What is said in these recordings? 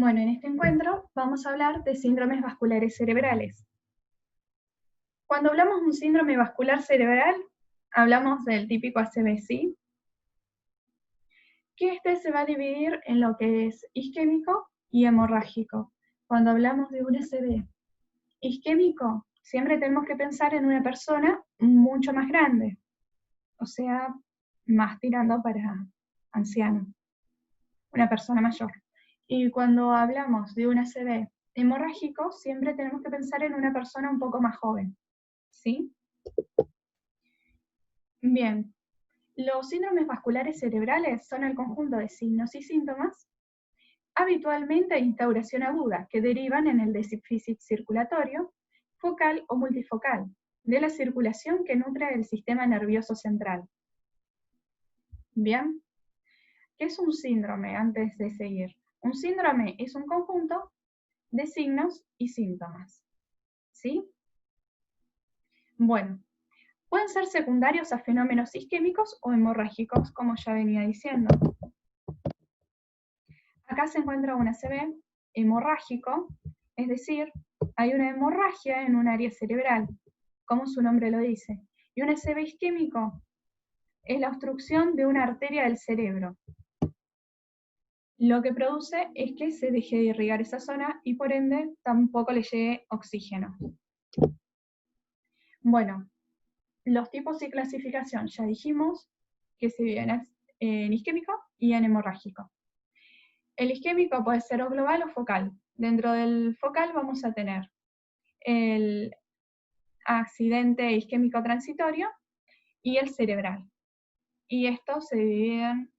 Bueno, en este encuentro vamos a hablar de síndromes vasculares cerebrales. Cuando hablamos de un síndrome vascular cerebral, hablamos del típico ACV, ¿sí? Que este se va a dividir en lo que es isquémico y hemorrágico. Cuando hablamos de un ACV isquémico, siempre tenemos que pensar en una persona mucho más grande, o sea, más tirando para anciano, una persona mayor. Y cuando hablamos de un ACV hemorrágico, siempre tenemos que pensar en una persona un poco más joven, ¿sí? Bien, los síndromes vasculares cerebrales son el conjunto de signos y síntomas, habitualmente de instauración aguda, que derivan en el déficit circulatorio, focal o multifocal, de la circulación que nutre el sistema nervioso central. Bien, ¿qué es un síndrome antes de seguir? Un síndrome es un conjunto de signos y síntomas, ¿sí? Bueno, pueden ser secundarios a fenómenos isquémicos o hemorrágicos, como ya venía diciendo. Acá se encuentra un ACV hemorrágico, es decir, hay una hemorragia en un área cerebral, como su nombre lo dice. Y un ACV isquémico es la obstrucción de una arteria del cerebro. Lo que produce es que se deje de irrigar esa zona y por ende tampoco le llegue oxígeno. Bueno, los tipos y clasificación ya dijimos que se dividen en isquémico y en hemorrágico. El isquémico puede ser o global o focal. Dentro del focal vamos a tener el accidente isquémico transitorio y el cerebral. Y estos se dividen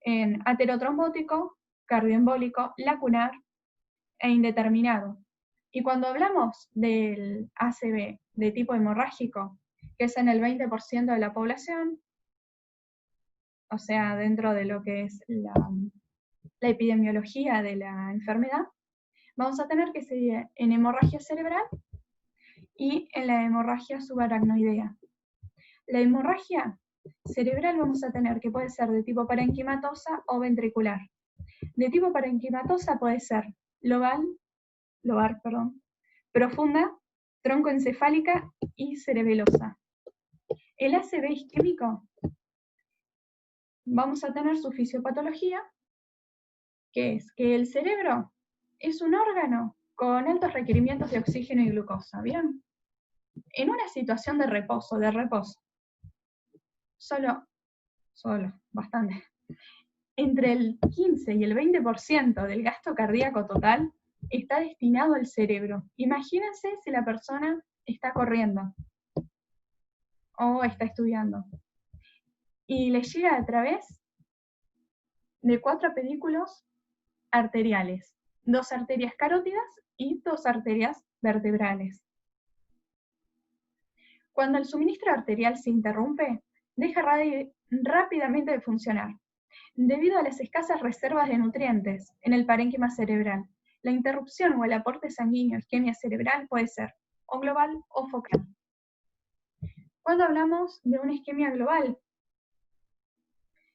en aterotrombótico, cardioembólico, lacunar e indeterminado. Y cuando hablamos del ACV de tipo hemorrágico, que es en el 20% de la población, o sea, dentro de lo que es la epidemiología de la enfermedad, vamos a tener que se divide en hemorragia cerebral y en la hemorragia subaracnoidea. La hemorragia cerebral vamos a tener que puede ser de tipo parenquimatosa o ventricular. De tipo parenquimatosa puede ser lobar, profunda, troncoencefálica y cerebelosa. El ACV isquémico vamos a tener su fisiopatología, que es que el cerebro es un órgano con altos requerimientos de oxígeno y glucosa, ¿bien? En una situación de reposo, solo, bastante, entre el 15 y el 20% del gasto cardíaco total está destinado al cerebro. Imagínense si la persona está corriendo o está estudiando y le llega a través de 4 pedículos arteriales, 2 arterias carótidas y 2 arterias vertebrales. Cuando el suministro arterial se interrumpe, deja rápidamente de funcionar, debido a las escasas reservas de nutrientes en el parénquima cerebral. La interrupción o el aporte sanguíneo isquemia cerebral puede ser o global o focal. Cuando hablamos de una isquemia global,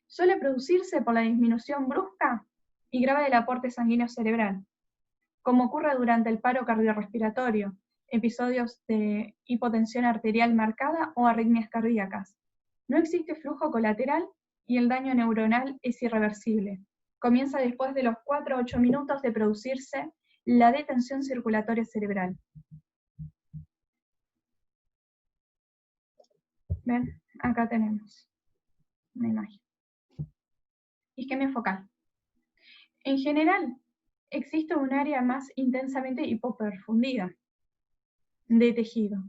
suele producirse por la disminución brusca y grave del aporte sanguíneo cerebral, como ocurre durante el paro cardiorrespiratorio, episodios de hipotensión arterial marcada o arritmias cardíacas. No existe flujo colateral y el daño neuronal es irreversible. Comienza después de los 4 a 8 minutos de producirse la detención circulatoria cerebral. ¿Ven? Acá tenemos una imagen. Isquemia focal. En general, existe un área más intensamente hipoperfundida de tejido,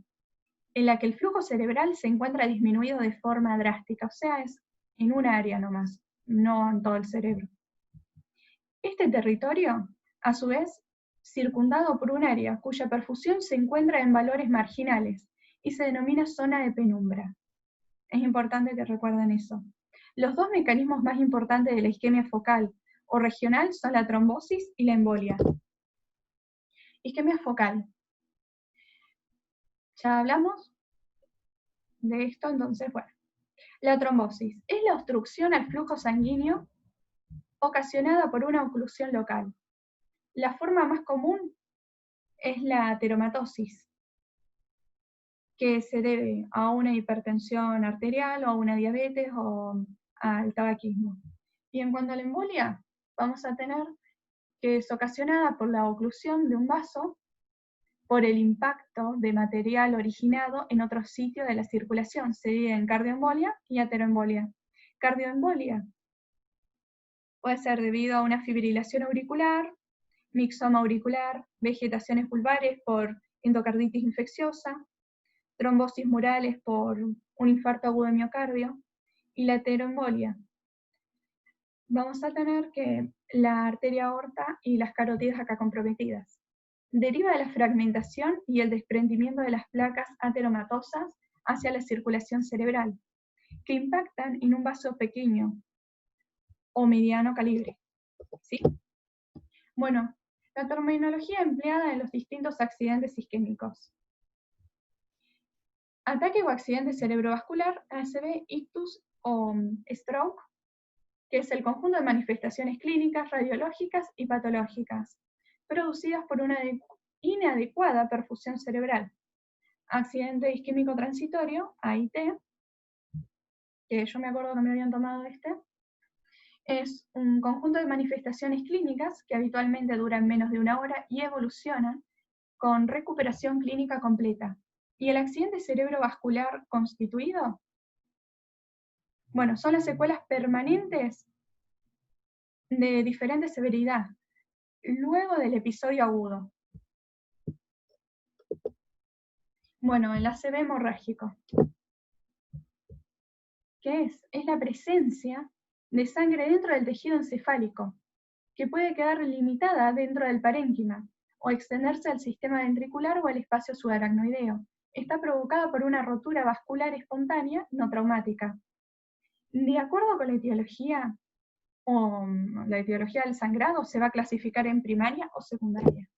en la que el flujo cerebral se encuentra disminuido de forma drástica, o sea, es en un área nomás, no en todo el cerebro. Este territorio, a su vez, circundado por un área cuya perfusión se encuentra en valores marginales y se denomina zona de penumbra. Es importante que recuerden eso. Los dos mecanismos más importantes de la isquemia focal o regional son la trombosis y la embolia. Isquemia focal. Ya hablamos de esto, entonces, bueno. La trombosis es la obstrucción al flujo sanguíneo ocasionada por una oclusión local. La forma más común es la ateromatosis, que se debe a una hipertensión arterial o a una diabetes o al tabaquismo. Y en cuanto a la embolia, vamos a tener que es ocasionada por la oclusión de un vaso por el impacto de material originado en otro sitio de la circulación. Se divide en cardioembolia y ateroembolia. Cardioembolia puede ser debido a una fibrilación auricular, mixoma auricular, vegetaciones vulvares por endocarditis infecciosa, trombosis murales por un infarto agudo de miocardio, y la ateroembolia. Vamos a tener que la arteria aorta y las carótidas acá comprometidas. Deriva de la fragmentación y el desprendimiento de las placas ateromatosas hacia la circulación cerebral, que impactan en un vaso pequeño o mediano calibre. ¿Sí? Bueno, la terminología empleada en los distintos accidentes isquémicos. Ataque o accidente cerebrovascular, ACV, ictus o stroke, que es el conjunto de manifestaciones clínicas, radiológicas y patológicas, producidas por una inadecuada perfusión cerebral. Accidente isquémico transitorio, AIT, que yo me acuerdo que me habían tomado es un conjunto de manifestaciones clínicas que habitualmente duran menos de una hora y evolucionan con recuperación clínica completa. ¿Y el accidente cerebrovascular constituido? Bueno, son las secuelas permanentes de diferente severidad, luego del episodio agudo. Bueno, el ACV hemorrágico. ¿Qué es? Es la presencia de sangre dentro del tejido encefálico, que puede quedar limitada dentro del parénquima, o extenderse al sistema ventricular o al espacio subaracnoideo. Está provocada por una rotura vascular espontánea no traumática. De acuerdo con la etiología, la etiología del sangrado se va a clasificar en primaria o secundaria.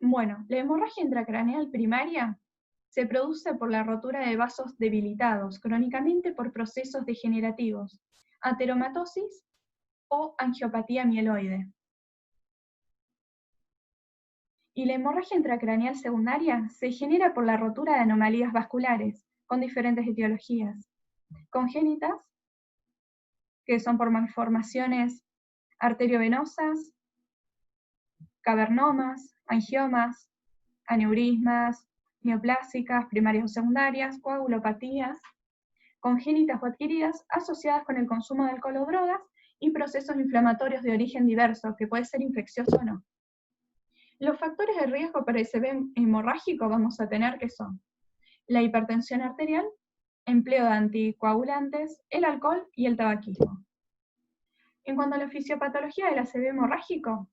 Bueno, la hemorragia intracraneal primaria se produce por la rotura de vasos debilitados crónicamente por procesos degenerativos, ateromatosis o angiopatía mieloide. Y la hemorragia intracraneal secundaria se genera por la rotura de anomalías vasculares con diferentes etiologías, congénitas, que son por malformaciones arteriovenosas, cavernomas, angiomas, aneurismas, neoplásicas, primarias o secundarias, coagulopatías, congénitas o adquiridas, asociadas con el consumo de alcohol o drogas, y procesos inflamatorios de origen diverso, que puede ser infeccioso o no. Los factores de riesgo para el ACV hemorrágico vamos a tener que son la hipertensión arterial, empleo de anticoagulantes, el alcohol y el tabaquismo. En cuanto a la fisiopatología del ACV hemorrágico,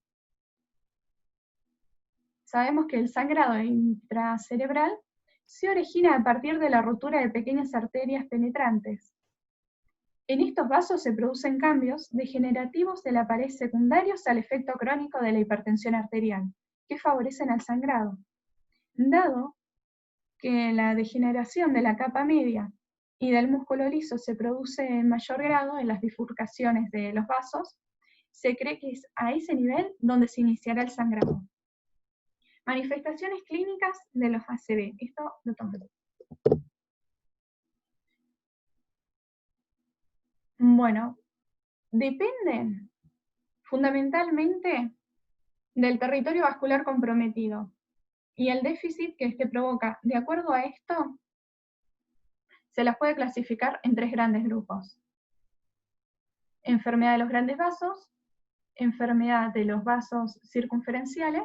sabemos que el sangrado intracerebral se origina a partir de la rotura de pequeñas arterias penetrantes. En estos vasos se producen cambios degenerativos de la pared secundarios al efecto crónico de la hipertensión arterial, que favorecen al sangrado. Dado que la degeneración de la capa media y del músculo liso se produce en mayor grado en las bifurcaciones de los vasos, se cree que es a ese nivel donde se iniciará el sangrado. Manifestaciones clínicas de los ACV. Esto lo tomo. Bueno, dependen fundamentalmente del territorio vascular comprometido y el déficit que este provoca. De acuerdo a esto, se las puede clasificar en 3 grandes grupos. Enfermedad de los grandes vasos, enfermedad de los vasos circunferenciales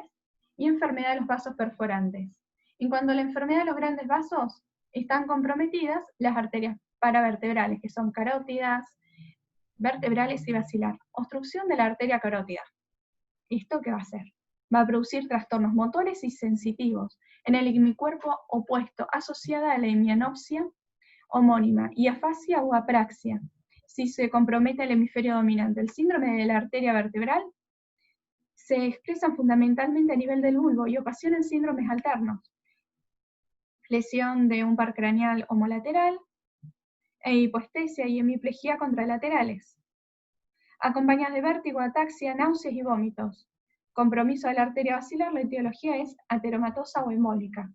y enfermedad de los vasos perforantes. En cuanto a la enfermedad de los grandes vasos, están comprometidas las arterias paravertebrales, que son carótidas, vertebrales y basilar. Obstrucción de la arteria carótida. ¿Esto qué va a hacer? Va a producir trastornos motores y sensitivos en el hemicuerpo opuesto, asociada a la hemianopsia homónima y afasia o apraxia, si se compromete el hemisferio dominante. El síndrome de la arteria vertebral se expresan fundamentalmente a nivel del bulbo y ocasionan síndromes alternos. Lesión de un par craneal homolateral, e hipoestesia y hemiplegia contralaterales. acompañadas de vértigo, ataxia, náuseas y vómitos. Compromiso de la arteria basilar, la etiología es ateromatosa o embólica.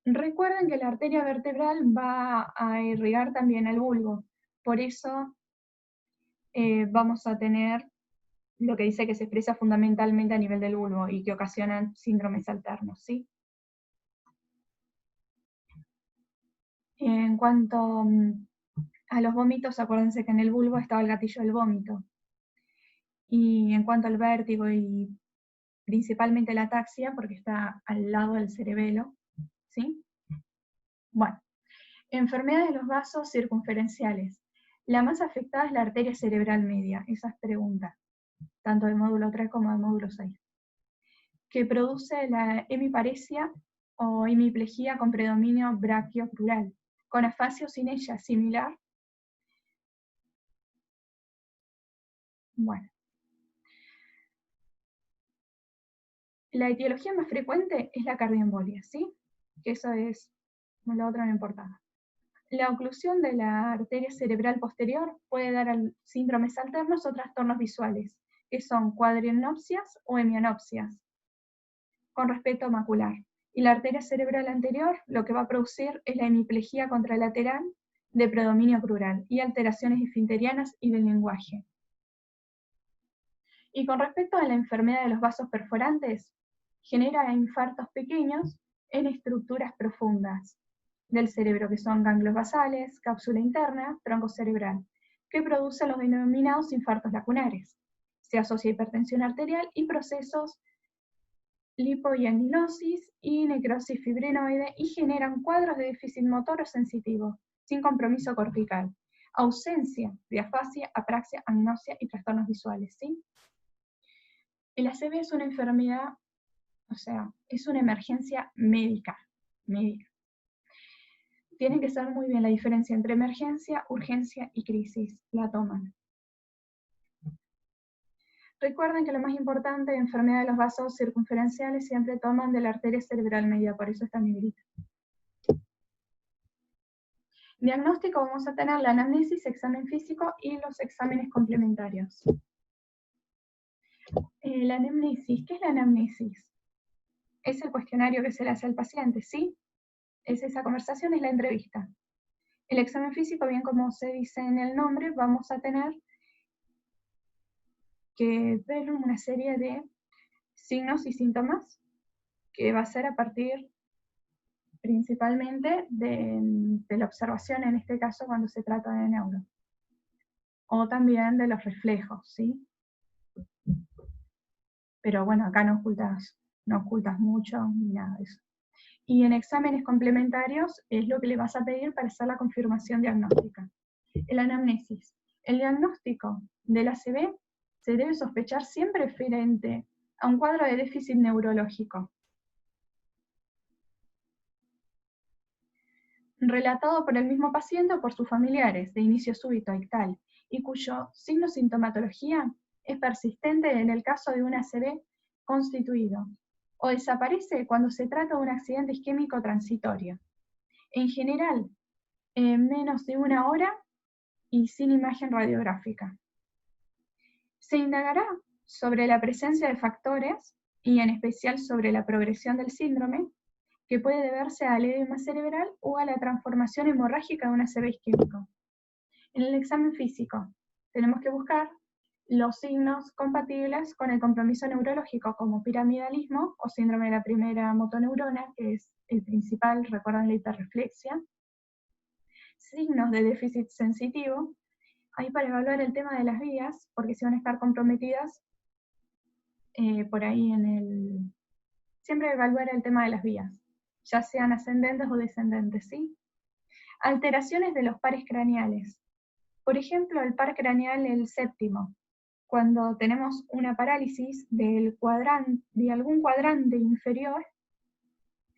Recuerden que la arteria vertebral va a irrigar también el bulbo, por eso vamos a tener lo que dice que se expresa fundamentalmente a nivel del bulbo y que ocasionan síndromes alternos, ¿sí? En cuanto a los vómitos, acuérdense que en el bulbo estaba el gatillo del vómito. Y en cuanto al vértigo y principalmente la ataxia, porque está al lado del cerebelo, ¿sí? Bueno, enfermedades de los vasos circunferenciales. La más afectada es la arteria cerebral media, esa es pregunta, tanto del módulo 3 como del módulo 6, que produce la hemiparesia o hemiplegia con predominio brachiocrural, con afasia o sin ella, similar. Bueno. La etiología más frecuente es la cardioembolia, ¿sí? Que eso es, lo otro no importa. La oclusión de la arteria cerebral posterior puede dar a síndromes alternos o trastornos visuales, que son cuadrinopsias o hemianopsias, con respecto macular. Y la arteria cerebral anterior lo que va a producir es la hemiplegia contralateral de predominio crural y alteraciones esfinterianas y del lenguaje. Y con respecto a la enfermedad de los vasos perforantes, genera infartos pequeños en estructuras profundas del cerebro, que son ganglios basales, cápsula interna, tronco cerebral, que producen los denominados infartos lacunares. Se asocia a hipertensión arterial y procesos lipoianinosis y necrosis fibrinoide y generan cuadros de déficit motor o sensitivo, sin compromiso cortical, ausencia de afasia, apraxia, agnosia y trastornos visuales, ¿sí? El ACV es una enfermedad, o sea, es una emergencia médica. Tienen que saber muy bien la diferencia entre emergencia, urgencia y crisis. La toman. Recuerden que lo más importante de enfermedad de los vasos circunferenciales siempre toman de la arteria cerebral media, por eso está negrita. Diagnóstico, vamos a tener la anamnesis, examen físico y los exámenes complementarios. La anamnesis, ¿qué es la anamnesis? Es el cuestionario que se le hace al paciente, ¿sí? Es esa conversación, es la entrevista. El examen físico, bien como se dice en el nombre, vamos a tener que ver una serie de signos y síntomas que va a ser a partir principalmente de la observación, en este caso cuando se trata de neuro. O también de los reflejos, ¿sí? Pero bueno, acá no ocultas mucho ni nada de eso. Y en exámenes complementarios es lo que le vas a pedir para hacer la confirmación diagnóstica. El anamnesis. El diagnóstico del ACV se debe sospechar siempre frente a un cuadro de déficit neurológico, relatado por el mismo paciente o por sus familiares, de inicio súbito ictal, y cuyo signo sintomatología es persistente en el caso de un ACV constituido, o desaparece cuando se trata de un accidente isquémico transitorio. En general, en menos de una hora y sin imagen radiográfica. Se indagará sobre la presencia de factores, y en especial sobre la progresión del síndrome, que puede deberse al edema cerebral o a la transformación hemorrágica de un ACV isquémico. En el examen físico, tenemos que buscar los signos compatibles con el compromiso neurológico, como piramidalismo o síndrome de la primera motoneurona, que es el principal, recuerdan la hiperreflexia, signos de déficit sensitivo, ahí para evaluar el tema de las vías, porque si van a estar comprometidas, por ahí siempre evaluar el tema de las vías, ya sean ascendentes o descendentes, ¿sí? Alteraciones de los pares craneales. Por ejemplo, el par craneal, el séptimo, cuando tenemos una parálisis de algún cuadrante inferior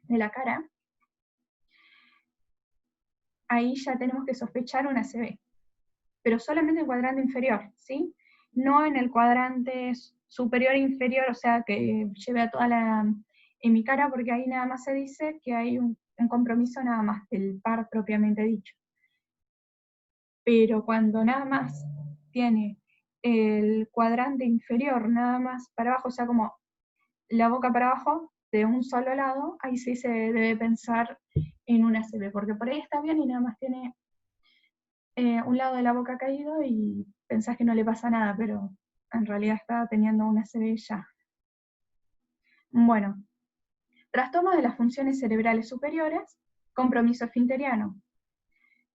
de la cara, ahí ya tenemos que sospechar un ACV, pero solamente el cuadrante inferior, ¿sí? No en el cuadrante superior e inferior, o sea, que lleve a toda en mi cara, porque ahí nada más se dice que hay un compromiso nada más del par propiamente dicho. Pero cuando nada más tiene el cuadrante inferior nada más para abajo, o sea, como la boca para abajo, de un solo lado, ahí sí se debe pensar en una ACV, porque por ahí está bien y nada más tiene un lado de la boca caído y pensás que no le pasa nada, pero en realidad está teniendo una ACV ya. Bueno, trastornos de las funciones cerebrales superiores, compromiso esfinteriano.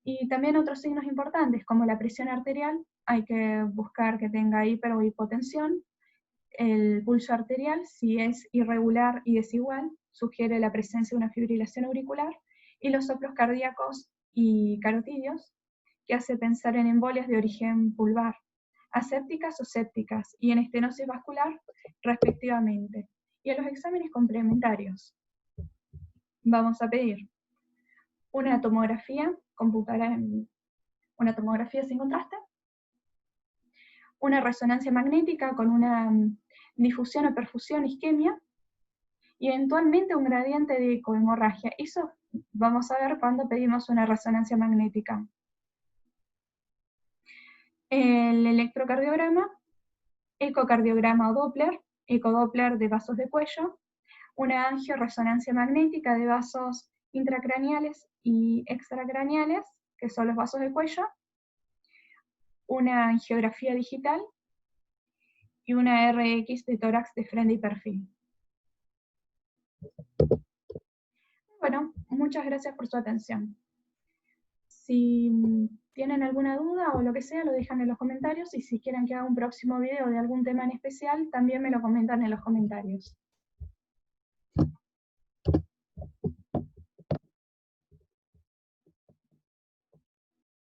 Y también otros signos importantes, como la presión arterial, hay que buscar que tenga hiper o hipotensión. El pulso arterial, si es irregular y desigual, sugiere la presencia de una fibrilación auricular. Y los soplos cardíacos y carotidios, que hace pensar en embolias de origen pulvar, asépticas o sépticas, y en estenosis vascular, respectivamente. Y a los exámenes complementarios vamos a pedir una tomografía computada una tomografía sin contraste, una resonancia magnética con una difusión o perfusión isquemia, y eventualmente un gradiente de ecohemorragia. Eso vamos a ver cuando pedimos una resonancia magnética. El electrocardiograma, ecocardiograma o Doppler, ecodoppler de vasos de cuello, una angioresonancia magnética de vasos intracraneales y extracraneales, que son los vasos de cuello, una angiografía digital y una RX de tórax de frente y perfil. Bueno, muchas gracias por su atención. Si tienen alguna duda o lo que sea, lo dejan en los comentarios, y si quieren que haga un próximo video de algún tema en especial, también me lo comentan en los comentarios.